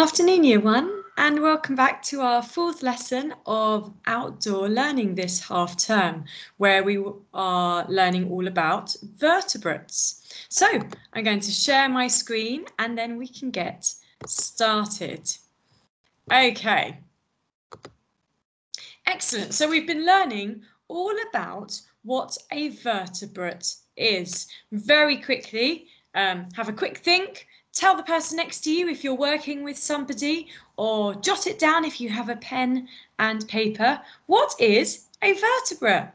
Afternoon, Year 1, and welcome back to our fourth lesson of outdoor learning this half term, where we are learning all about vertebrates. So I'm going to share my screen and then we can get started. Okay. Excellent. So we've been learning all about what a vertebrate is. Very quickly, have a quick think. Tell the person next to you if you're working with somebody, or jot it down if you have a pen and paper. What is a vertebrate?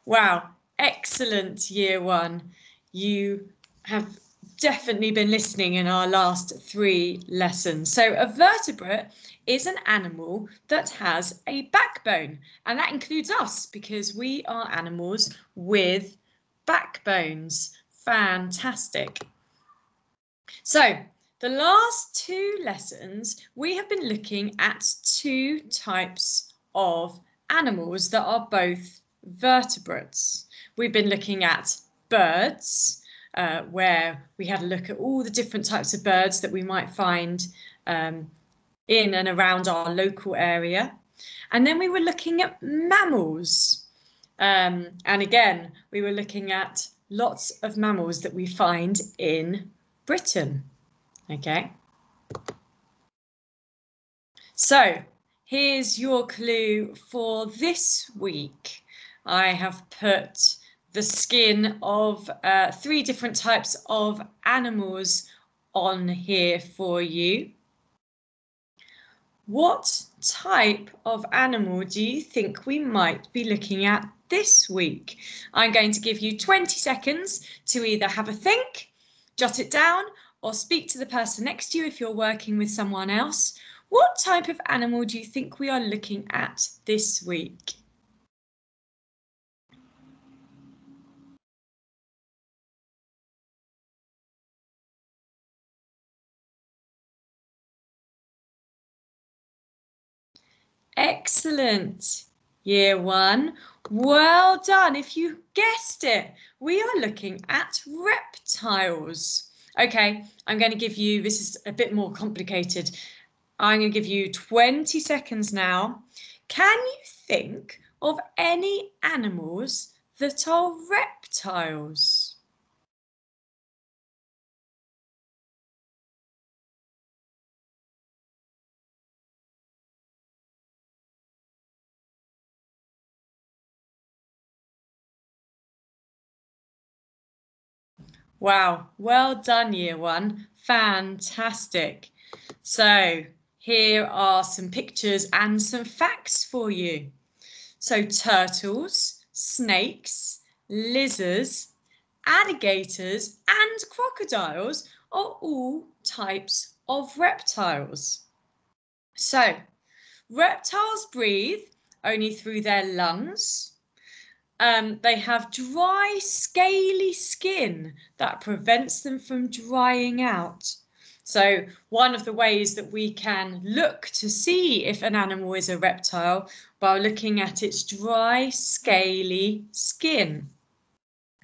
Wow, excellent, Year 1. You have definitely been listening in our last 3 lessons. So a vertebrate is an animal that has a backbone, and that includes us because we are animals with backbones. Fantastic. So the last 2 lessons, we have been looking at 2 types of animals that are both vertebrates. We've been looking at birds, where we had a look at all the different types of birds that we might find in and around our local area. And then we were looking at mammals. And again, we were looking at lots of mammals that we find in Britain. Okay. So here's your clue for this week. I have put the skin of 3 different types of animals on here for you. What type of animal do you think we might be looking at this week? I'm going to give you 20 seconds to either have a think, jot it down, or speak to the person next to you if you're working with someone else. What type of animal do you think we are looking at this week? Excellent, Year 1. Well done. If you guessed it, we are looking at reptiles. Okay, I'm going to give you, this is a bit more complicated. I'm going to give you 20 seconds now. Can you think of any animals that are reptiles? Wow, well done, Year 1. Fantastic. So here are some pictures and some facts for you. So turtles, snakes, lizards, alligators and crocodiles are all types of reptiles. So reptiles breathe only through their lungs. They have dry, scaly skin that prevents them from drying out. So one of the ways that we can look to see if an animal is a reptile by looking at its dry, scaly skin.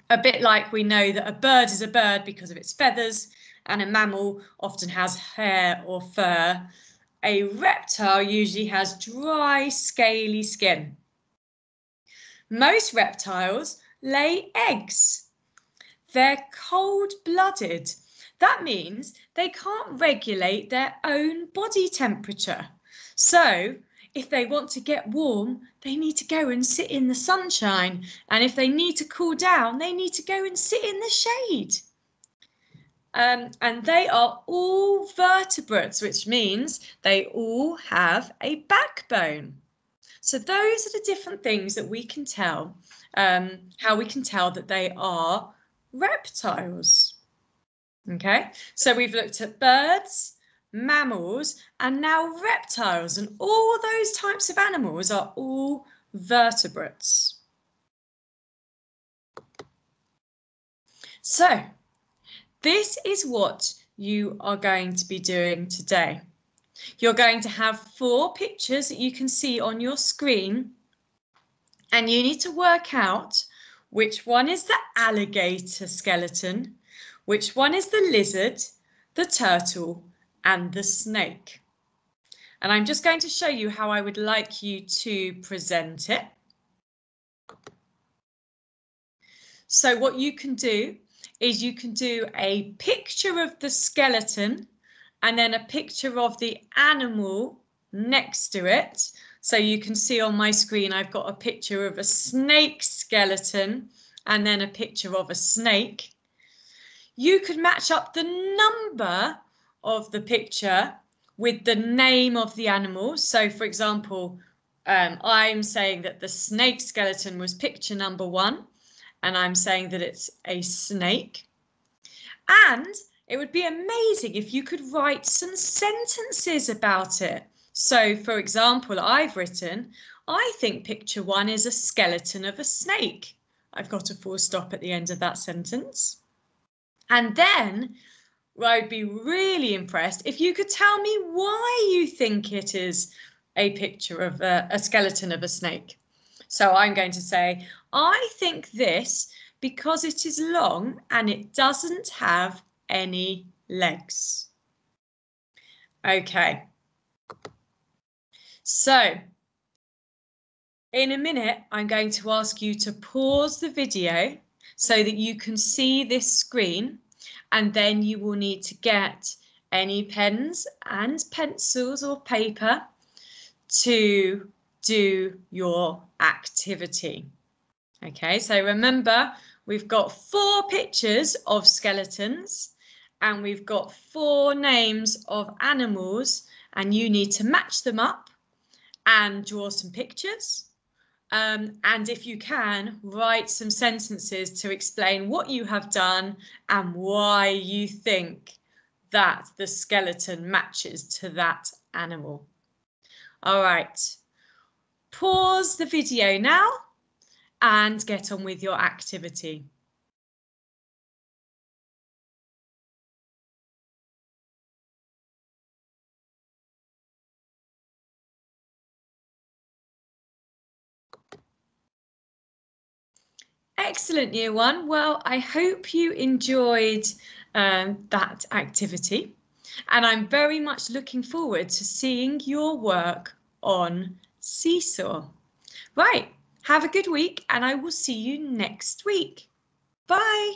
A bit like we know that a bird is a bird because of its feathers, and a mammal often has hair or fur. A reptile usually has dry, scaly skin. Most reptiles lay eggs. They're cold-blooded. That means they can't regulate their own body temperature. So if they want to get warm, they need to go and sit in the sunshine. And if they need to cool down, they need to go and sit in the shade. And they are all vertebrates, which means they all have a backbone. So those are the different things that we can tell, how we can tell that they are reptiles. Okay, so we've looked at birds, mammals, and now reptiles, and all those types of animals are all vertebrates. So this is what you are going to be doing today. You're going to have 4 pictures that you can see on your screen, and you need to work out Which one is the alligator skeleton? Which one is the lizard, the turtle, and the snake? And I'm just going to show you how I would like you to present it. So what you can do is you can do a picture of the skeleton and then a picture of the animal next to it. So you can see on my screen, I've got a picture of a snake skeleton and then a picture of a snake. You could match up the number of the picture with the name of the animal. So for example, I'm saying that the snake skeleton was picture number 1, and I'm saying that it's a snake. And it would be amazing if you could write some sentences about it. So for example, I've written, I think picture 1 is a skeleton of a snake. I've got a full stop at the end of that sentence. And then I'd be really impressed if you could tell me why you think it is a picture of a skeleton of a snake. So I'm going to say, I think this because it is long and it doesn't have any legs. Okay. So in a minute, I'm going to ask you to pause the video so that you can see this screen, and then you will need to get any pens and pencils or paper to do your activity. Okay, so remember, we've got 4 pictures of skeletons and we've got 4 names of animals, and you need to match them up and draw some pictures. And if you can, write some sentences to explain what you have done and why you think that the skeleton matches to that animal. All right, pause the video now and get on with your activity. Excellent, Year 1. Well, I hope you enjoyed that activity, and I'm very much looking forward to seeing your work on Seesaw. Right, have a good week, and I will see you next week. Bye.